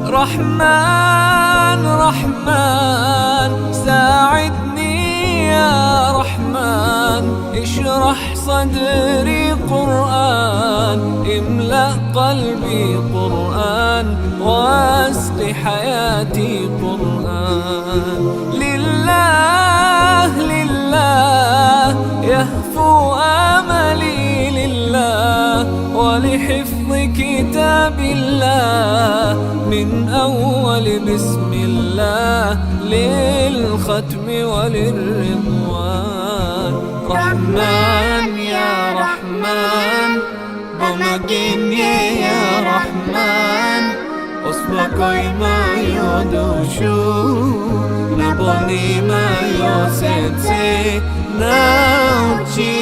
رحمن رحمن ساعدني يا رحمن، اشرح صدري قرآن، املأ قلبي قرآن، واسق حياتي قرآن. لله لله يهفو آملي لله، ولحفظ كتاب الله من أول بسم الله للختم وللرضوان. رحمن يا رحمن بمجيني يا رحمن، أصبحي ما يدوشو نبني ما يوسيتي ناوتشي